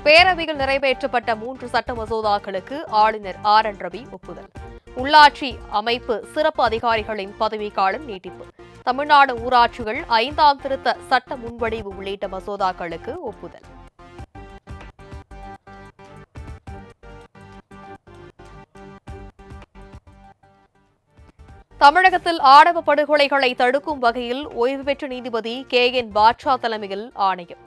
பேரவையில் நிறைவேற்றப்பட்ட 3 சட்ட மசோதாக்களுக்கு ஆளுநர் RN ரவி ஒப்புதல். உள்ளாட்சி அமைப்பு சிறப்பு அதிகாரிகளின் பதவிக்காலம் நீட்டிப்பு. தமிழ்நாடு ஊராட்சிகள் 5ஆம் திருத்த சட்ட முன்வடிவு உள்ளிட்ட மசோதாக்களுக்கு ஒப்புதல். தமிழகத்தில் ஆணவ படுகொலைகளை தடுக்கும் வகையில் ஓய்வு பெற்ற நீதிபதி KN பாட்ஷா தலைமையில் ஆணையம்.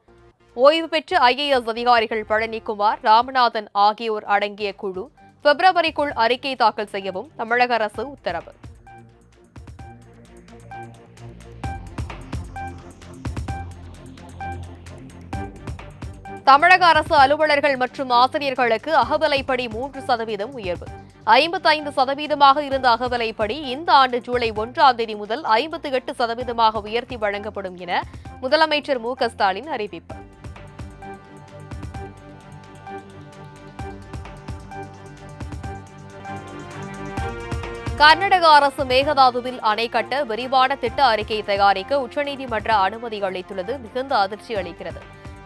ஓய்வு பெற்ற IAS அதிகாரிகள் பழனிக்குமார், ராமநாதன் ஆகியோர் அடங்கிய குழு பிப்ரவரிக்குள் அறிக்கை தாக்கல் செய்யவும் தமிழக அரசு உத்தரவு. தமிழக அரசு அலுவலர்கள் மற்றும் ஆசிரியர்களுக்கு அகவிலைப்படி 3% உயர்வு. 55% இருந்த அகவிலைப்படி இந்த ஆண்டு ஜூலை 1ஆம் தேதி முதல் 58% உயர்த்தி வழங்கப்படும் என முதலமைச்சர் MK ஸ்டாலின் அறிவிப்பு. கர்நாடக அரசு மேகதாதுவில் அணை கட்ட விரிவான திட்ட அறிக்கை தயாரிக்க உச்சநீதிமன்ற அனுமதி அளித்துள்ளது மிகுந்த அதிர்ச்சி அளிக்கிறது.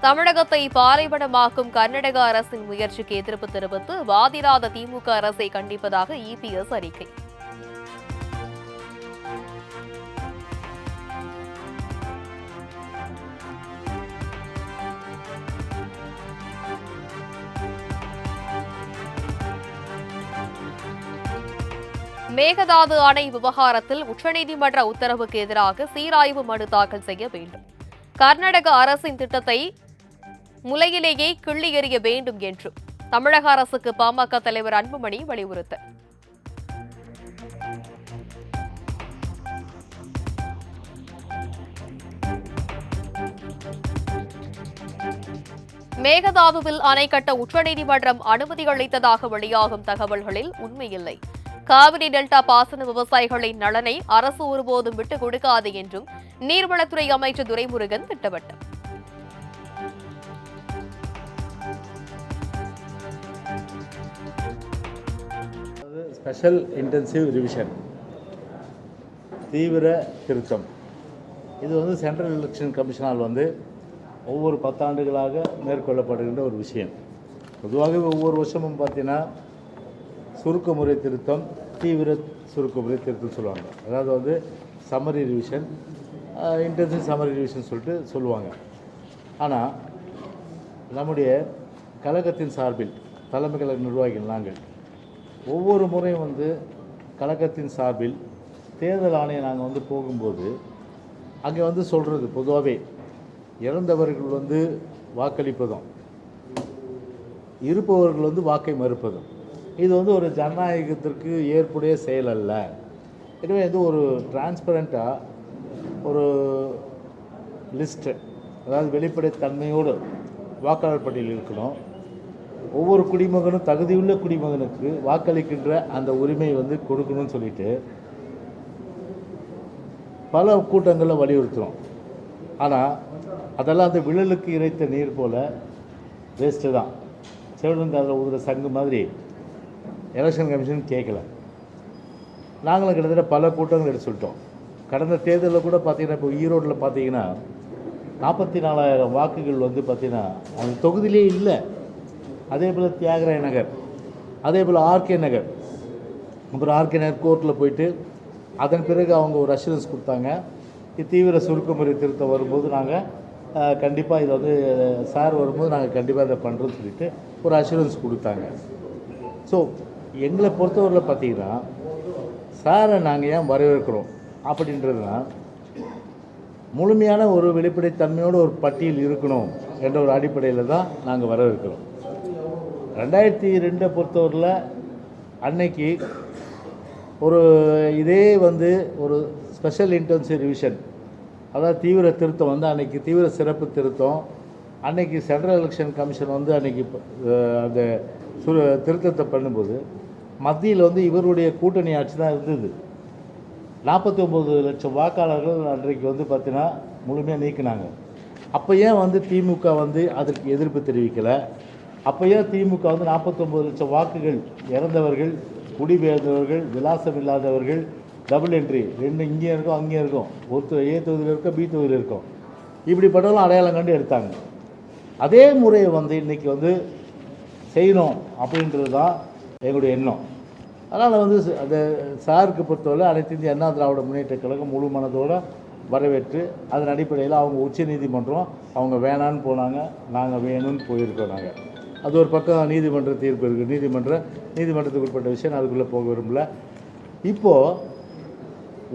தமிழகத்தை பாலைவனமாக்கும் கர்நாடக அரசின் முயற்சிக்கு எதிர்ப்பு தெரிவித்து வாதிராத திமுக அரசை கண்டிப்பதாக EPS அறிக்கை. மேகதாது அணை விவகாரத்தில் உச்சநீதிமன்ற உத்தரவுக்கு எதிராக சீராய்வு மனு தாக்கல் செய்ய வேண்டும். கர்நாடக அரசின் திட்டத்தை முளையிலேயே கிள்ளி எறிய வேண்டும் என்றும் தமிழக அரசுக்கு பாமக தலைவர் அன்புமணி வலியுறுத்தல். மேகதாதுவில் அணை கட்ட உச்சநீதிமன்றம் அனுமதி அளித்ததாக வெளியாகும் தகவல்களில் உண்மையில்லை. காவிரி டெல்டா பாசன விவசாயிகளின் நலனை அரசு ஒருபோதும் விட்டுக் கொடுக்காது என்றும் நீர்வளத்துறை அமைச்சர் துரைமுருகன் திட்டவட்டம். ஸ்பெஷல் இன்டென்சிவ் ரிவிஷன் தீவிர திருத்தம் இது சென்ட்ரல் எலெக்ஷன் கமிஷனால் ஒவ்வொரு 10 ஆண்டுகளாக மேற்கொள்ளப்படுகின்ற ஒரு விஷயம். பொதுவாகவே ஒவ்வொரு வருஷமும் பார்த்தீங்கன்னா சுருக்கமுறை திருத்தம், தீவிர சுருக்கமுறை திருத்தம் சொல்லுவாங்க. அதாவது summary revision, intensive summary revision சொல்லுவாங்க. ஆனால் நம்முடைய கழகத்தின் சார்பில் தலைமை கழக நிர்வாகிகள் நாங்கள் ஒவ்வொரு முறையும் கழகத்தின் சார்பில் தேர்தல் ஆணையம் நாங்கள் போகும்போது அங்கே சொல்கிறது பொதுவாகவே இறந்தவர்கள் வாக்களிப்பதும் இருப்பவர்கள் வாக்கை மறுப்பதும் இது ஒரு ஜனநாயகத்திற்கு ஏற்புடைய செயல் அல்ல. எனவே ஒரு டிரான்ஸ்பரண்ட்டாக ஒரு லிஸ்ட்டு, அதாவது வெளிப்படைத்தன்மையோடு வாக்காளர் பட்டியல் இருக்கணும். ஒவ்வொரு குடிமகனும் தகுதியுள்ள குடிமகனுக்கு வாக்களிக்கின்ற அந்த உரிமை கொடுக்கணும்னு சொல்லிட்டு பல கூட்டங்களில் வலியுறுத்துகிறோம். ஆனால் அதெல்லாம் அந்த விழலுக்கு இறைத்த நீர் போல் வேஸ்ட்டு தான். செவிடங்காதில் ஊதுற சங்கு மாதிரி எலெக்ஷன் கமிஷன் கேட்கல. நாங்களும் கிட்டத்தட்ட பல கூட்டங்கள் எடுத்து சொல்லிட்டோம். கடந்த தேர்தலில் கூட பார்த்திங்கன்னா இப்போ ஈரோட்டில் பார்த்தீங்கன்னா 44,000 வாக்குகள் பார்த்திங்கன்னா அந்த தொகுதியிலே இல்லை. அதே போல் தியாகராய நகர், அதே போல் RK நகர், அப்புறம் RK நகர் கோர்ட்டில் போயிட்டு அதன் பிறகு அவங்க ஒரு அஷூரன்ஸ் கொடுத்தாங்க. தீவிர சுருக்கமுறை திருத்தம் வரும்போது நாங்கள் கண்டிப்பாக இதை சார் வரும்போது நாங்கள் கண்டிப்பாக இதை பண்ணுறோன்னு சொல்லிட்டு ஒரு அஷூரன்ஸ் கொடுத்தாங்க. ஸோ எங்களை பொறுத்தவரையில் பார்த்திங்கன்னா சாரை நாங்கள் ஏன் வரவேற்கிறோம் அப்படின்றதுனா முழுமையான ஒரு வெளிப்படைத்தன்மையோடு ஒரு பட்டியல் இருக்கணும் என்ற ஒரு அடிப்படையில் தான் நாங்கள் வரவேற்கிறோம். 2002 பொறுத்தவரையில் அன்னைக்கு ஒரு இதே ஒரு ஸ்பெஷல் இன்டென்சிவ் ரிவிஷன், அதாவது தீவிர திருத்தம் அன்னைக்கு தீவிர சிறப்பு திருத்தம் அன்னைக்கு சென்ட்ரல் எலெக்ஷன் கமிஷன் அன்னைக்கு அந்த திருத்தத்தை பண்ணும்போது மத்தியில் இவருடைய கூட்டணி ஆட்சி தான் இருந்தது. 49 லட்சம் வாக்காளர்கள் அன்றைக்கு பார்த்தீங்கன்னா முழுமையாக நீக்கினாங்க. அப்போ ஏன் திமுக அதற்கு எதிர்ப்பு தெரிவிக்கலை? அப்போ ஏன் திமுக 49 லட்சம் வாக்குகள் இறந்தவர்கள், குடிபெயர்ந்தவர்கள், விலாசம் இல்லாதவர்கள், டபுள் என்ட்ரி 2 இங்கே இருக்கும் அங்கேயும் இருக்கும், A தொகுதியில் இருக்கும் B தொகுதியில் இருக்கும், இப்படிப்பட்டவங்களும் அடையாளம் கண்டு எடுத்தாங்க. அதே முறையை வந்து இன்றைக்கி வந்து செய்யணும் அப்படின்றது தான் எங்களுடைய எண்ணம். அதனால் வந்து அந்த சாருக்கு பொறுத்தவரை அனைத்து இந்திய அண்ணா திராவிட முன்னேற்ற கழகம் முழு மனதோடு வரவேற்று அதன் அடிப்படையில் அவங்க உச்சநீதிமன்றம் அவங்க வேணான்னு போனாங்க, நாங்கள் வேணும்னு போயிருக்கோம். நாங்கள் அது ஒரு பக்கம் நீதிமன்ற தீர்ப்பு இருக்குது, நீதிமன்றத்துக்கு உட்பட்ட விஷயம், நான் அதுக்குள்ளே போக விரும்பல. இப்போது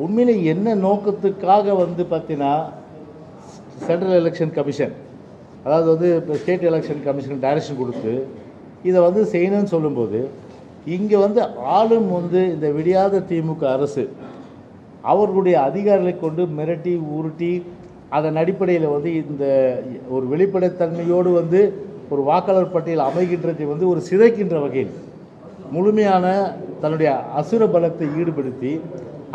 உண்மையிலே என்ன நோக்கத்துக்காக வந்து பார்த்தீங்கன்னா சென்ட்ரல் எலெக்ஷன் கமிஷன், அதாவது வந்து இப்போ ஸ்டேட் எலெக்ஷன் கமிஷன் டைரக்ஷன் கொடுத்து இதை வந்து செய்யணும்னு சொல்லும்போது, இங்கே வந்து ஆளும் வந்து இந்த விடியாத திமுக அரசு அவர்களுடைய அதிகாரிகளை கொண்டு மிரட்டி உருட்டி அதன் அடிப்படையில் வந்து இந்த ஒரு வெளிப்படைத்தன்மையோடு வந்து ஒரு வாக்காளர் பட்டியல் அமைகின்றதை வந்து ஒரு சிதைக்கின்ற வகையில் முழுமையான தன்னுடைய அசுர பலத்தை ஈடுபடுத்தி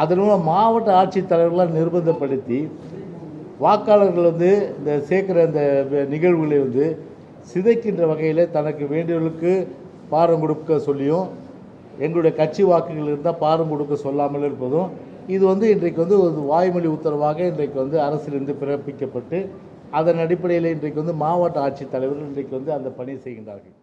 அதன் மூலம் மாவட்ட ஆட்சித்தலைவர்களால் நிர்பந்தப்படுத்தி வாக்காளர்கள் வந்து இந்த சேர்க்குற இந்த நிகழ்வுகளை வந்து சிதைக்கின்ற வகையில் தனக்கு வேண்டியவர்களுக்கு பாரம் கொடுக்க சொல்லியும் எங்களுடைய கட்சி வாக்குகள் இருந்தால் பாரம் கொடுக்க சொல்லாமல் இருப்பதும், இது வந்து இன்றைக்கு வந்து ஒரு வாய்மொழி உத்தரவாக இன்றைக்கு வந்து அரசிலிருந்து பிறப்பிக்கப்பட்டு அதன் அடிப்படையில் இன்றைக்கு வந்து மாவட்ட ஆட்சித்தலைவர்கள் இன்றைக்கு வந்து அந்த பணி செய்கின்றார்கள்.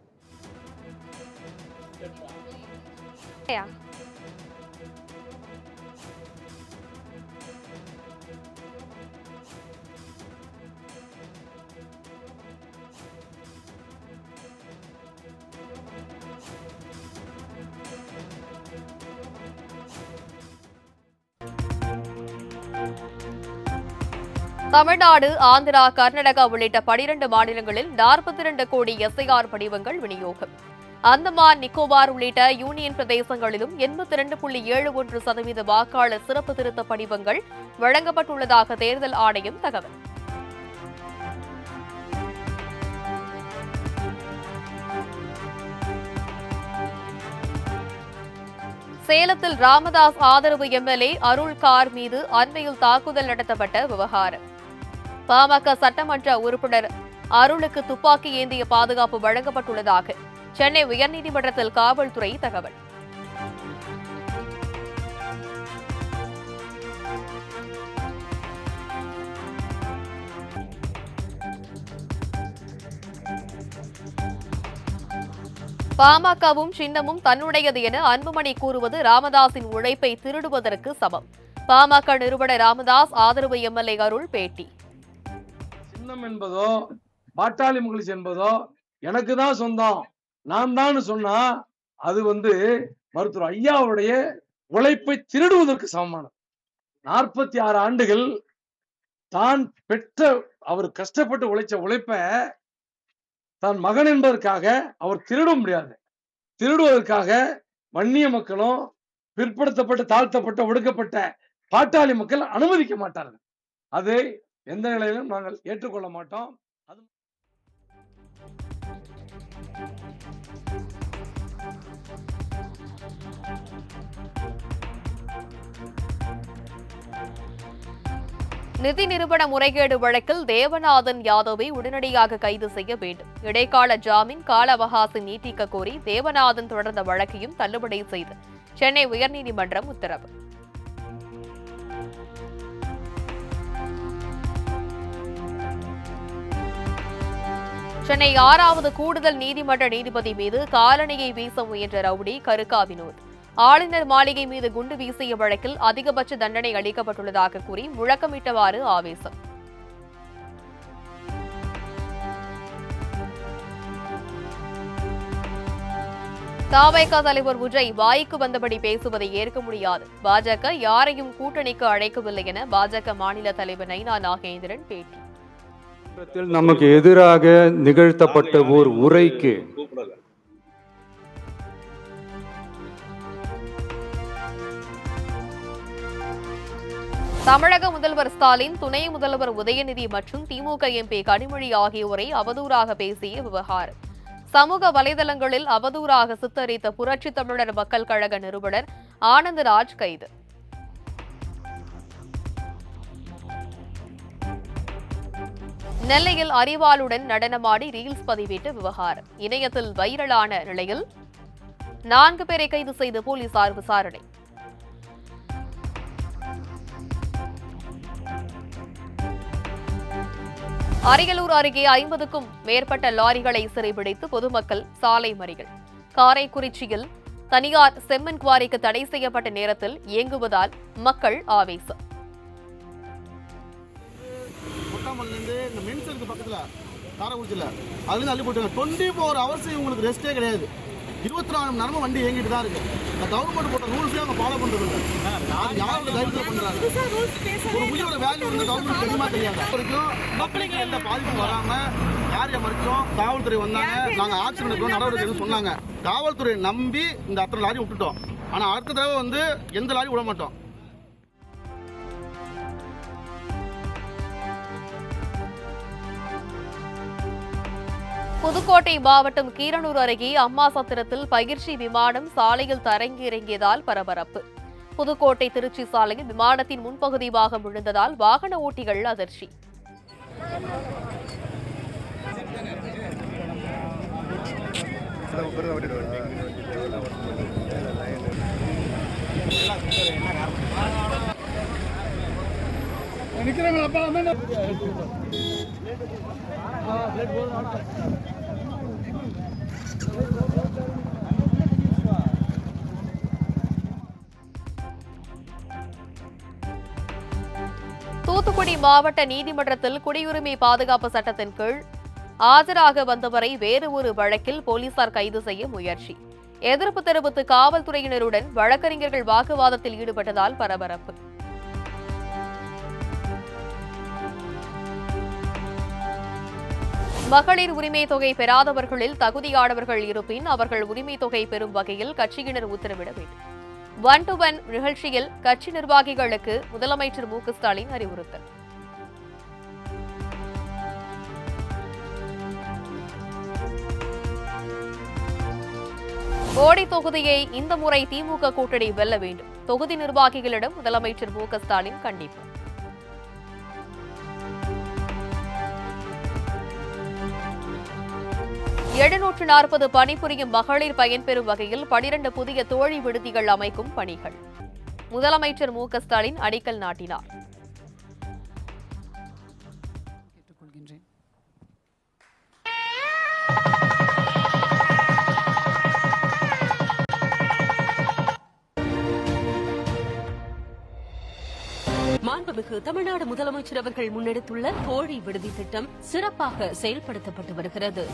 தமிழ்நாடு, ஆந்திரா, கர்நாடகா உள்ளிட்ட 12 மாநிலங்களில் 42 கோடி எஸ்ஐஆர் படிவங்கள் விநியோகம். அந்தமான், நிக்கோபார் உள்ளிட்ட யூனியன் பிரதேசங்களிலும் 82.71% வாக்காளர் சிறப்பு திருத்த படிவங்கள் வழங்கப்பட்டுள்ளதாக தேர்தல் ஆணையம் தகவல். சேலத்தில் ராமதாஸ் ஆதரவு எம்எல்ஏ அருள் கார் மீது அண்மையில் தாக்குதல் நடத்தப்பட்ட விவகாரம். பாமக சட்டமன்ற உறுப்பினர் அருளுக்கு துப்பாக்கி ஏந்திய பாதுகாப்பு வழங்கப்பட்டுள்ளதாக சென்னை உயர்நீதிமன்றத்தில் காவல்துறை தகவல். பாமகவும் சின்னமும் தன்னுடையது என அன்புமணி கூறுவது ராமதாஸின் உழைப்பை திருடுவதற்கு சமம். பாமக நிறுவனர் ராமதாஸ் ஆதரவு எம்எல்ஏ அருள் பேட்டி. சின்னம் என்பதோ பாட்டாளி மகளிர் என்பதோ எனக்கு தான் சொந்தம், நான் தான் சொன்னா அது வந்து மருத்துவர் ஐயாவுடைய உழைப்பை திருடுவதற்கு சமமானது. 46 ஆண்டுகள் தான் பெற்ற அவர் கஷ்டப்பட்டு உழைச்ச உழைப்ப தான் மகன் என்பதற்காக அவர் திருட முடியாது. திருடுவதற்காக வன்னிய மக்களும் பிற்படுத்தப்பட்ட தாழ்த்தப்பட்ட ஒடுக்கப்பட்ட பாட்டாளி மக்கள் அனுமதிக்க மாட்டார்கள். அதை எந்த நிலையிலும் நாங்கள் ஏற்றுக்கொள்ள மாட்டோம். நிதி நிறுவன முறைகேடு வழக்கில் தேவநாதன் யாதவை உடனடியாக கைது செய்ய வேண்டும். இடைக்கால ஜாமீன் கால அவகாசம் நீட்டிக்க கோரி தேவநாதன் தொடர்ந்த வழக்கையும் தள்ளுபடி செய்து சென்னை உயர்நீதிமன்றம் உத்தரவு. சென்னை 6வது கூடுதல் நீதிமன்ற நீதிபதி மீது காலணியை வீச முயன்ற ரவுடி கருக்கா வினோத் ஆளுநர் மாளிகை மீது குண்டு வீசிய வழக்கில் அதிகபட்ச தண்டனை அளிக்கப்பட்டுள்ளதாக கூறி முழக்கமிட்டவாறு ஆவேசம். தவேக தலைவர் விஜய் வாய்க்கு வந்தபடி பேசுவதை ஏற்க முடியாது. பாஜக யாரையும் கூட்டணிக்கு அழைக்கவில்லை என பாஜக மாநில தலைவர் நைனா நாகேந்திரன் பேட்டி. நமக்கு எதிராக நிகழ்த்தப்பட்ட ஓர் உரைக்கு தமிழக முதல்வர் ஸ்டாலின், துணை முதல்வர் உதயநிதி மற்றும் திமுக எம்பி கனிமொழி ஆகியோரை அவதூறாக பேசிய விவகாரம். சமூக வலைதளங்களில் அவதூறாக சித்தரித்த புரட்சி தமிழர் மக்கள் கழக நிறுவனர் ஆனந்தராஜ் கைது. நெல்லையில் அரிவாளுடன் நடனமாடி ரீல்ஸ் பதிவிட்ட விவகாரம் இணையத்தில் வைரலான நிலையில் 4 பேரை கைது செய்த போலீசார் விசாரணை. அரியலூர் அருகே 50க்கும் மேற்பட்ட லாரிகளை சிறைபிடித்து பொதுமக்கள் சாலை மறியல். காரைக்குறிச்சியில் தனியார் செம்மண் குவாரிக்கு தடை செய்யப்பட்ட நேரத்தில் இயங்குவதால் மக்கள் ஆவேசம். காரைக்குறிச்சியில் அதுலேருந்து அள்ளி போட்டுங்க. 24 ஹவர்ஸ் உங்களுக்கு ரெஸ்ட்டே கிடையாது. 24 மணி நேரமும் வண்டி இயங்கிட்டு தான் இருக்கு. இந்த கவர்மெண்ட் போட்ட ரூல்ஸே அவங்க ஃபாலோ பண்ணுறது இல்லை. யாரோட தைரியத்தில் பண்ணுறாங்க? ஒரு உயிரோட வேல்யூ வந்து கவர்மெண்ட் தெரியுமா தெரியாது. வரைக்கும் மக்களுக்கு எந்த பாதிப்பும் வராமல் யாரையும் மறிச்சோம். காவல்துறை வந்தாங்க, நாங்கள் ஆக்ஷன் எடுக்கிறோம், நடவடிக்கை சொன்னாங்க. காவல்துறையை நம்பி இந்த அத்தனை லாரி விட்டுட்டோம். ஆனால் அடுத்த தடவை வந்து எந்த லாரி விட மாட்டோம். புதுக்கோட்டை மாவட்டம் கீரனூர் அருகே அம்மாசத்திரத்தில் பயிற்சி விமானம் சாலையில் தரைங்கி இறங்கியதால் பரபரப்பு. புதுக்கோட்டை திருச்சி சாலையில் விமானத்தின் முன்பகுதி பாகம் விழுந்ததால் வாகன ஓட்டிகள் அதிர்ச்சி. தூத்துக்குடி மாவட்ட நீதிமன்றத்தில் குடியுரிமை பாதுகாப்பு சட்டத்தின் கீழ் ஆஜராக வந்தவரை வேறு ஒரு வழக்கில் போலீசார் கைது செய்ய முயற்சி. எதிர்ப்பு தெரிவித்து காவல்துறையினருடன் வழக்கறிஞர்கள் வாக்குவாதத்தில் ஈடுபட்டதால் பரபரப்பு. மகளிர் உரிமை தொகை பெறாதவர்களில் தகுதியானவர்கள் இருப்பின் அவர்கள் உரிமை தொகை பெறும் வகையில் கட்சியினர் உத்தரவிட வேண்டும். 1-to-1 நிகழ்ச்சியில் கட்சி நிர்வாகிகளுக்கு முதலமைச்சர் மு க ஸ்டாலின் அறிவுறுத்தல். போடி தொகுதியை இந்த முறை திமுக கூட்டணி வெல்ல வேண்டும். தொகுதி நிர்வாகிகளிடம் முதலமைச்சர் மு க ஸ்டாலின் கண்டிப்பு. எழுநூற்று பணிபுரியும் மகளிர் பயன்பெறும் வகையில் 12 புதிய தோழி விடுதிகள் அமைக்கும் பணிகள். முதலமைச்சர் மு க ஸ்டாலின் அடிக்கல் நாட்டினார். மாண்புமிகு தமிழ்நாடு முதலமைச்சர் அவர்கள் முன்னெடுத்துள்ள தோழி விடுதி திட்டம் சிறப்பாக செயல்படுத்தப்பட்டு வருகிறது.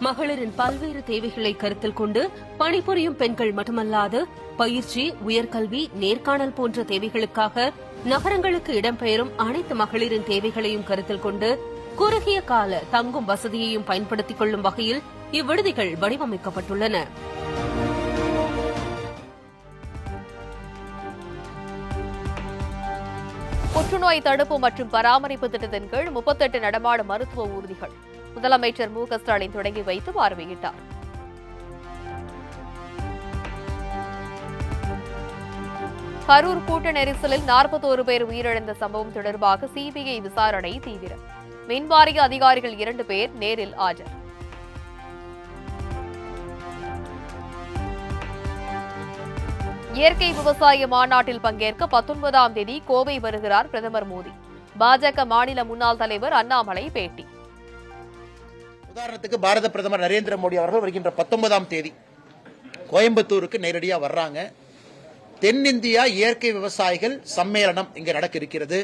மகளிரின் பல்வேறு தேவைகளை கருத்தில் கொண்டு பணிபுரியும் பெண்கள் மட்டுமல்லாது பயிற்சி, உயர்கல்வி, நேர்காணல் போன்ற தேவைகளுக்காக நகரங்களுக்கு இடம்பெயரும் அனைத்து மகளிரின் தேவைகளையும் கருத்தில் கொண்டு குறுகிய கால தங்கும் வசதியையும் பயன்படுத்திக் கொள்ளும் வகையில் இவ்விடுதிகள் வடிவமைக்கப்பட்டுள்ளன. புற்றுநோய் தடுப்பு மற்றும் பராமரிப்பு திட்டத்தின் கீழ் 38 நடமாடும் மருத்துவ ஊர்திகள் முதலமைச்சர் மு க ஸ்டாலின் தொடங்கி வைத்து பார்வையிட்டார். கரூர் கூட்ட நெரிசலில் 41 பேர் உயிரிழந்த சம்பவம் தொடர்பாக சிபிஐ விசாரணை தீவிரம். மின்வாரிய அதிகாரிகள் 2 பேர் நேரில் ஆஜர். இயற்கை விவசாய மாநாட்டில் பங்கேற்க 19ஆம் தேதி கோவை வருகிறார் பிரதமர் மோடி. பாஜக மாநில முன்னாள் தலைவர் அண்ணாமலை பேட்டி. உதாரணத்துக்கு பாரத பிரதமர் நரேந்திர மோடி அவர்கள் வருகின்ற 19ஆம் தேதி கோயம்புத்தூருக்கு நேரடியாக வர்றாங்க. தென்னிந்தியா இயற்கை விவசாயிகள் சம்மேளனம் இங்க நடக்க இருக்கிறது.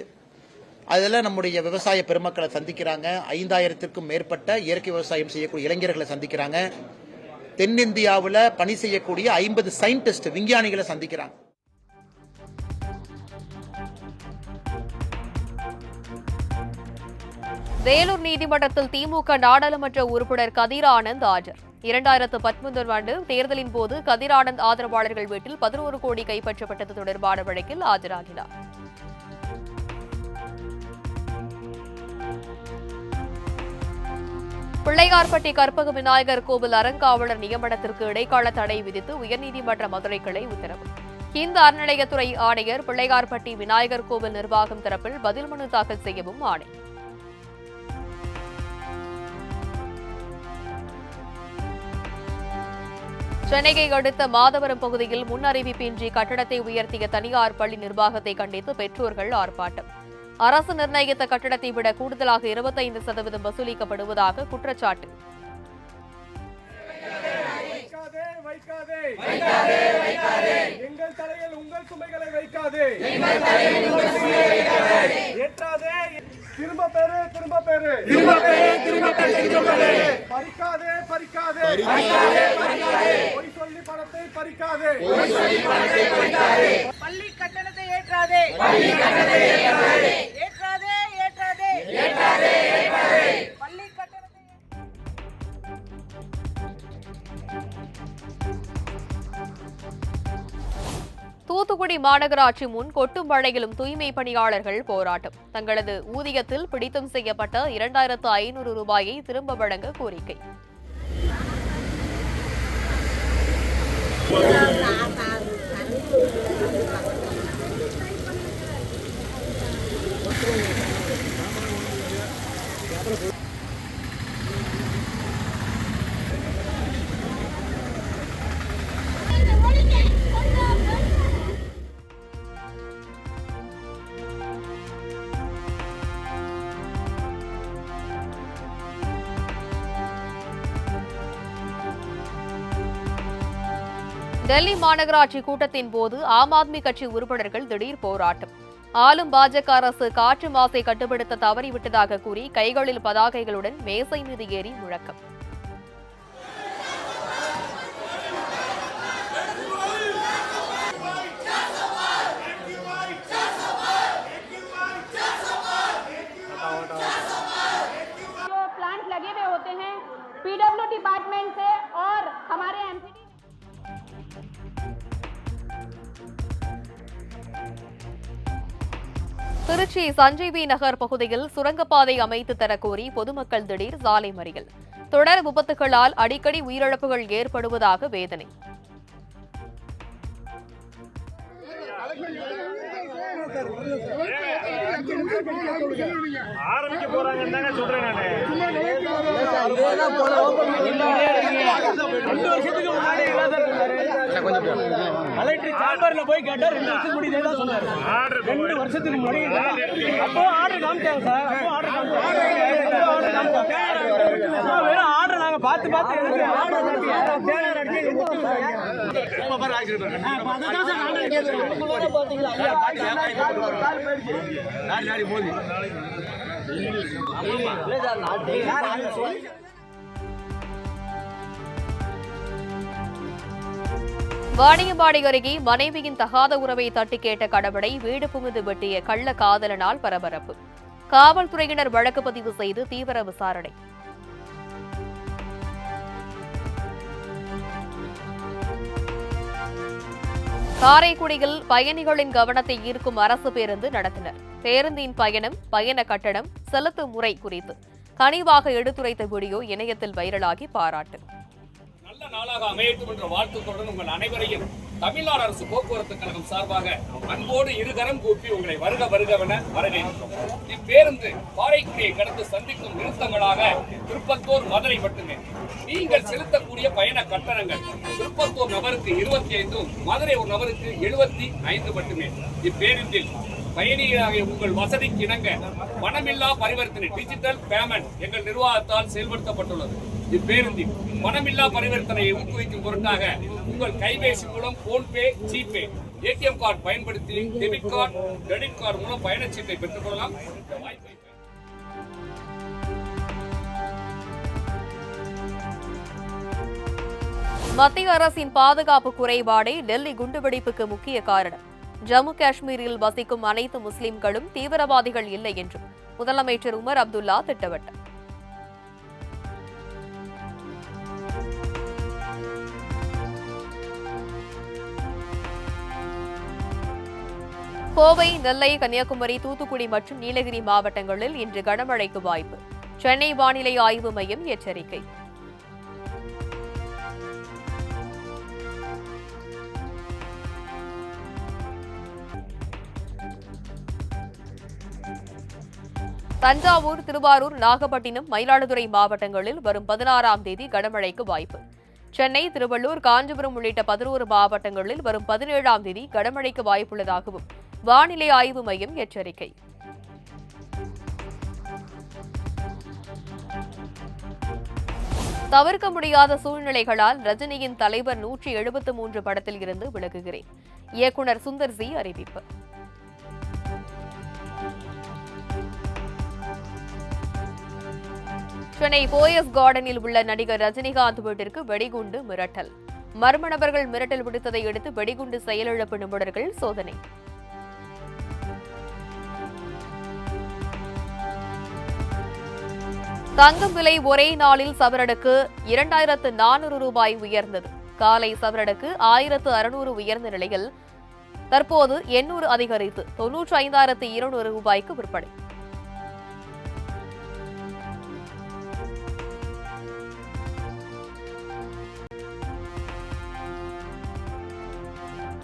அதில் நம்முடைய விவசாய பெருமக்களை சந்திக்கிறாங்க. 5000த்திற்கும் மேற்பட்ட இயற்கை விவசாயம் செய்யக்கூடிய இளைஞர்களை சந்திக்கிறாங்க. தென்னிந்தியாவில் பணி செய்யக்கூடிய 50 சயின்டிஸ்ட் விஞ்ஞானிகளை சந்திக்கிறாங்க. வேலூர் நீதிமன்றத்தில் திமுக நாடாளுமன்ற உறுப்பினர் கதிர் ஆனந்த் ஆஜர். 2019 ஆண்டு தேர்தலின் போது கதிர் ஆனந்த் ஆதரவாளர்கள் வீட்டில் 11 கோடி கைப்பற்றப்பட்டது தொடர்பான வழக்கில் ஆஜராகினார். பிள்ளையார்பட்டி கற்பக விநாயகர் கோவில் அறங்காவலர் நியமனத்திற்கு இடைக்கால தடை விதித்து உயர்நீதிமன்ற மதுரை கிளை உத்தரவு. இந்து அறநிலையத்துறை ஆணையர் பிள்ளையார்பட்டி விநாயகர் கோவில் நிர்வாகம் தரப்பில் பதில் மனு தாக்கல் செய்யவும் ஆணை. சென்னையை அடுத்த மாதவரம் பகுதியில் முன் அறிவிப்பின்றி கட்டடத்தை உயர்த்திய தனியார் பள்ளி நிர்வாகத்தை கண்டித்து பெற்றோர்கள் ஆர்ப்பாட்டம். அரசு நிர்ணயித்த கட்டணத்தை விட கூடுதலாக 25% வசூலிக்கப்படுவதாக குற்றச்சாட்டு. எங்கள் தலையில் உங்கள் சுமைகளை வைக்காதே. ஏற்றாதே. திரும்ப பெறு. பறிக்காதே. பொய் சொல்லி பணத்தை பறிக்காதே. பள்ளி கட்டணத்தை ஏற்றாதே. பள்ளி கட்டணத்தை தூத்துக்குடி மாநகராட்சி முன் கொட்டும் மழையிலும் தூய்மை பணியாளர்கள் போராட்டம். தங்களது ஊதியத்தில் பிடித்தம் செய்யப்பட்ட 2500 ரூபாயை திரும்ப வழங்க கோரிக்கை. டெல்லி மாநகராட்சி கூட்டத்தின் போது ஆம் ஆத்மி கட்சி உறுப்பினர்கள் திடீர் போராட்டம். ஆளும் பாஜக அரசு காற்று மாசை கட்டுப்படுத்த தவறிவிட்டதாக கூறி கைகளில் பதாகைகளுடன் மேசை மீது ஏறி முழக்கம். प्लांट लगे हुए होते हैं पीडब्ल्यू डिपार्टमेंट से और हमारे एमसीडी। திருச்சி சஞ்சீவி நகர் பகுதியில் சுரங்கப்பாதை அமைத்து தரக்கோரி பொதுமக்கள் திடீர் சாலை மறியல். தொடர் விபத்துகளால் அடிக்கடி உயிரிழப்புகள் ஏற்படுவதாக வேதனை. கலெக்டர் சாம்பர்ல போய் கேட்டா 2 வருஷத்துக்கு முன்னாடி தான் சொன்னாரு. 2 வருஷத்துக்கு முன்னாடி அப்போ ஆர்டர் காமிச்சாங்க சார். அப்போ ஆர்டர் காமிச்சாங்க. வேற ஆர்டர் நாங்க பார்த்து எடுத்து ஆர்டர் பேனர் அடிச்சு இப்ப பாரு ஆக்சிடென்ட் அதுதான் சார் நாங்க கேக்குறோம். உங்களோட பாத்தீங்களா நாடி மோதி இல்ல சார் நாட்டி வாணியம்பாடி அருகே மனைவியின் தகாத உறவை தட்டி கேட்ட கணவனை வீடு புகுந்து வெட்டிய கள்ள காதலனால் பரபரப்பு. காவல்துறையினர் வழக்கு பதிவு செய்து தீவிர விசாரணை. காரைக்குடியில் பயணிகளின் கவனத்தை ஈர்க்கும் அரசு பேருந்து நடத்தினர். பேருந்தின் பயணம், பயண கட்டணம், செலுத்தும் முறை குறித்து கனிவாக எடுத்துரைத்த வீடியோ இணையத்தில் வைரலாகி பாராட்டு. நல்ல நாளாக அமையட்டும் என்ற வாழ்த்துக்களுடன் உங்கள் அனைவரையும் தமிழ்நாடு அரசு போக்குவரத்து கழகம் சார்பாக அன்போடு இருகரம் கூப்பி உங்களை வருக வருகவென வரவேற்கிறோம். இப்பேருந்து காரைக்குடியை கடந்து சந்திக்கும் நிறுத்தங்களாக திருப்பத்தூர், மதுரை மட்டுமே. நீங்கள் செலுத்தக்கூடிய பயண கட்டணங்கள் திருப்பத்தூர் நபருக்கு 25, மதுரை ஒரு நபருக்கு 75 மட்டுமே. இப்பேருந்தில் பயணிகளாக உங்கள் வசதிக்கு இணங்க பணமில்லா பரிவர்த்தனை டிஜிட்டல் பேமெண்ட் எங்கள் நிர்வாகத்தால் செயல்படுத்தப்பட்டுள்ளது. இப்பேருந்தில் பணமில்லா பரிவர்த்தனையை ஊக்குவிக்கும் பொருட்டாக உங்கள் கைபேசி மூலம் போன்பே, ஜிபே, ஏடிஎம் கார்டு பயன்படுத்தி டெபிட் கார்டு, கிரெடிட் கார்டு மூலம் பயணச்சீட்டை பெற்றுக் கொள்ளலாம். மத்திய அரசின் பாதுகாப்பு குறைபாடே டெல்லி குண்டுவெடிப்புக்கு முக்கிய காரணம். ஜம்மு காஷ்மீரில் வசிக்கும் அனைத்து முஸ்லிம்களும் தீவிரவாதிகள் இல்லை என்றும் முதலமைச்சர் உமர் அப்துல்லா திட்டவட்டம். கோவை, நெல்லை, கன்னியாகுமரி, தூத்துக்குடி மற்றும் நீலகிரி மாவட்டங்களில் இன்று கனமழைக்கு வாய்ப்பு. சென்னை வானிலை ஆய்வு மையம் எச்சரிக்கை. தஞ்சாவூர், திருவாரூர், நாகப்பட்டினம், மயிலாடுதுறை மாவட்டங்களில் வரும் 16ஆம் தேதி கனமழைக்கு வாய்ப்பு. சென்னை, திருவள்ளூர், காஞ்சிபுரம் உள்ளிட்ட 11 மாவட்டங்களில் வரும் 17ஆம் தேதி கனமழைக்கு வாய்ப்புள்ளதாகவும் வானிலை ஆய்வு மையம் எச்சரிக்கை. தவிர்க்க முடியாத சூழ்நிலைகளால் ரஜினியின் தலைவர் 173 படத்தில் இருந்து விலகுகிறேன். இயக்குனர் சுந்தர் சி அறிவிப்பு. சென்னை போயஸ் கார்டனில் உள்ள நடிகர் ரஜினிகாந்த் வீட்டிற்கு வெடிகுண்டு மிரட்டல். மர்ம நபர்கள் மிரட்டல் விடுத்ததை அடுத்து வெடிகுண்டு செயலிழப்பு நிபுணர்கள் சோதனை. தங்கம் விலை ஒரே நாளில் சவரனுக்கு 2400 ரூபாய் உயர்ந்தது. காலை சவரனுக்கு 1600 உயர்ந்த நிலையில் தற்போது 800 அதிகரித்து 95,200 ரூபாய்க்கு விற்பனை.